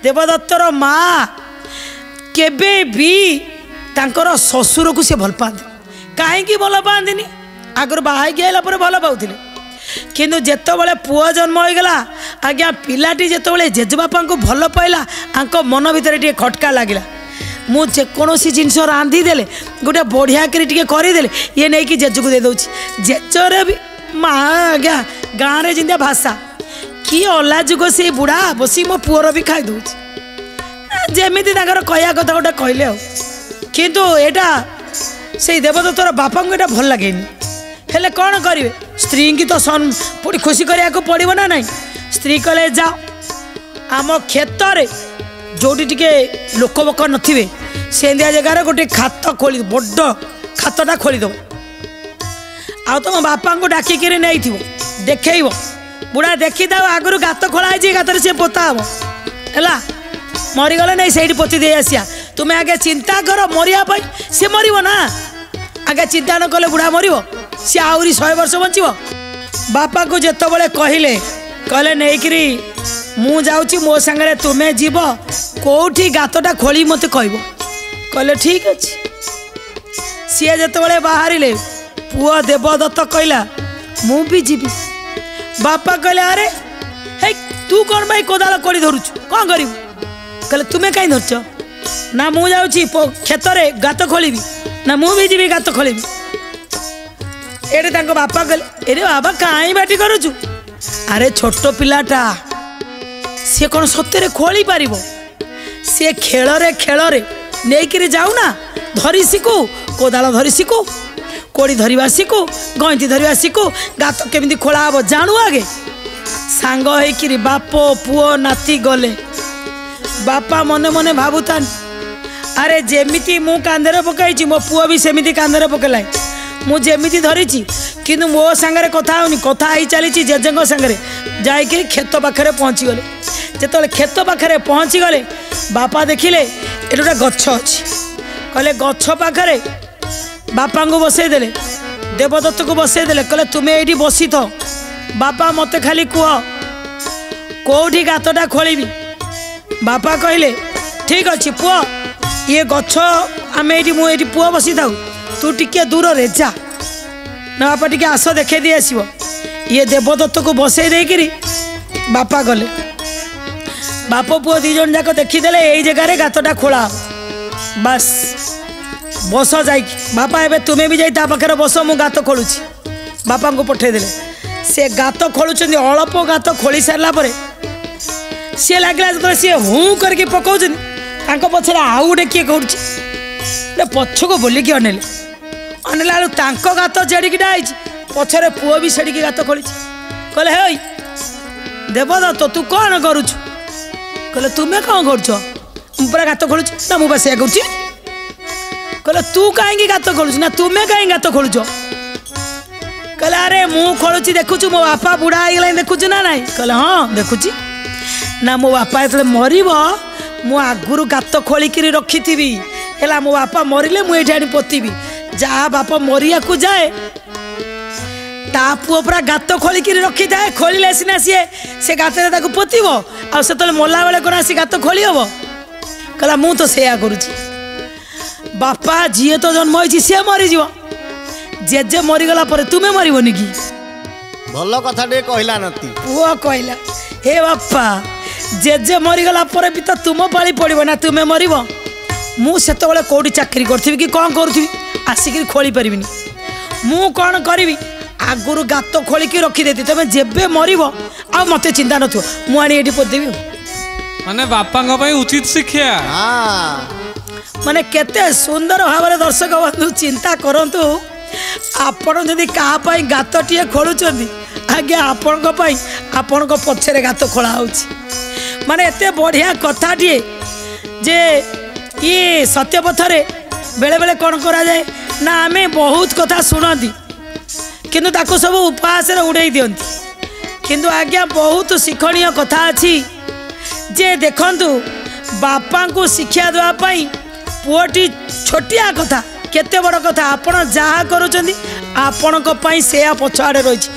देवदत्तर माँ केबे भी तांकर ससुर को सी भल पाते कहीं भल पाती आगर बाहर आइला भल पाते किंतु जितेबाला पुआ जन्म होगला आज्ञा पिलाटी जितेबाला जेजेबापा को भल पाइला आंक मन भितर टे खटका लगिला मु जेकोसी जिनस रांधि देले गोटे बढ़िया करदे ये नहीं कि जेजू को दे दूची जेजर भी माँ आज्ञा गाँव में जिंदा भाषा कि अला जुग से बुढ़ा बसी मो पुअर भी खाई दूची जमी कहया कथा गोटे कहले किंतु यहाँ से देवदत्तर बापा को यहाँ भल लगे हेले कौन करेंगे स्त्री की तो सन पुणी खुशी करने को पड़ो ना नहीं स्त्री कहले जाओ आम खेत जोटी टिके लोक बोक नथिबे सेंदिया जगार गोटे खात खोली बड़ खातटा खोलीदेव आ तुम बापा को डाकिक नहीं देखब बुढ़ा देखी था आगुरी गात खोलाई गातर सी पोता हम है मरीगले नहीं से पोती दे आसिया तुम्हें आगे चिंता कर मरिया सी मर ना आगे चिंता न कले बुढ़ा मर सी आहरी 100 वर्ष बंच बापा को जिते कहले कहले नहीं मु जाऊँ मो सांगे तुम्हें जीव कौटी गातटा खोली मत कह कहले ठीक अच्छे सी जिते बाहर पुआ देवदत्त कहला मु भी जीवी बापा कहले अरे हे तू कौन भाई कोदाल कोड़ी धरुचु कौन करू कहले तुम्हें कहीं धरच ना मु जाऊँ खेत गात खोली ना मु भी जीवी गात खोली एटे बापा कहले अरे बाबा कहीं बाटी करुचु अरे छोट पिलाटा सी कौन सत्य खोली पार सी खेल खेल नहीं जाऊना धरी शिखु कोदाल धरी शिखु कोड़ी धरवा शिखु गईंती धरवा शिखु गात केमी खोला हम जानू आगे सांग हो बाप पुओ नाती गले बापा मने मने भावुता अरे जेमिति मु कांधे पकई मो पुओ भी सेमिति कांधे पकेला मुझे धरी किंतु मो सांगे कथा होनी कथा ही चली जेजे सांगे जाकि खेत पाखे पहुँची गले जिते खेत पाखे पहुँची गले बापा देखिले ये गोटे गछ अच्छी कहले गछ पाखे बापा को बसईदे देवदत्त को बसईदे कहले तुम्हें ये बसी था बापा मत खाली कह कौटी गातटा खोली बापा कहले ठीक अच्छे पुआ ये गछ आम ये पुआ बसी था तू टिके दूर रे जा ना बापा टिके आस देखे दी आसो ये देवदत्त को बसई देकरी बापा गले बाप पुओ दी जन जाक देखीदे यही जगार गातटा खोला बस बस जा बापा एवं तुम्हें भी जा पाखे बस मु गात खोलुची बापा को पठेदे से गात खोलुच्च अल्प गात खोली सारापर सी लगे जो सी हूँ करके पकाउन पछे आउ गोटे किए कौन पछक बोलिकी अनेले अनेला गात जेड़िकीटा आई पछरे पुओ भी सेड़िकी गात खोली कहले हे देवदत्त तू कौन करुचु कहले तुम्हें कौन कर पूरा गात खोलुच ना मुझे से कर कहले तू कहीं गात खोलुच ना तुम्हें कहीं गात खोलुच कहले अरे मु खोलुची देखुचु मो बापा बुढ़ा हो देखुचु ना नाई कहले हाँ देखुची ना मो बापा जो मर मु आगुरी गात खोलिक रखी है मो बापा मरिले मुझे आनी पोतीबी जहाँ बापा मरिया को जाए ता पुओ पूरा गात खोलिक रखी थाए खोलिले सीना सी से गात पोतब आते मला बेले कौन आसी गात खोली हम कहला मु तो सेया करुची बापा जी तो जन्म होती सी मरीज जेजे मरीगला तुम्हें मरबनी कि भल कथा कहला नती पुओ कहला हे बापा जेजे मरीगला भी तो तुम पाली पड़ो ना तुम्हें मर मुझे कौटी चाकरी करी कि कौन करी आसिक खोली पारि मु कौन करी आगुरी गात खोलिक रखीदे तुम जेबे मर आ मत चिंता न मुझे पोदेवी माने बापा उचित शिक्षा माने केते सुंदर भाव दर्शक बंधु चिंता करंतु आपण जदि कहा गातटे खोलुंट आज्ञा आपण पछरे गात खोला माने एते बढ़िया कथाटे जे ये सत्यपथरे बेले बेले कौन करा जाए ना आमे बहुत कथा शुणती किंतु ताको सब उपहास उड़े दियंती किंतु आज्ञा बहुत शिक्षणीय कथा अच्छी जे देखंतु बापा को शिक्षा देवाई पुओटी छोटिया कथा केते बड़ कथा आपण जहाँ करुँच आपण से पछआड़े रही।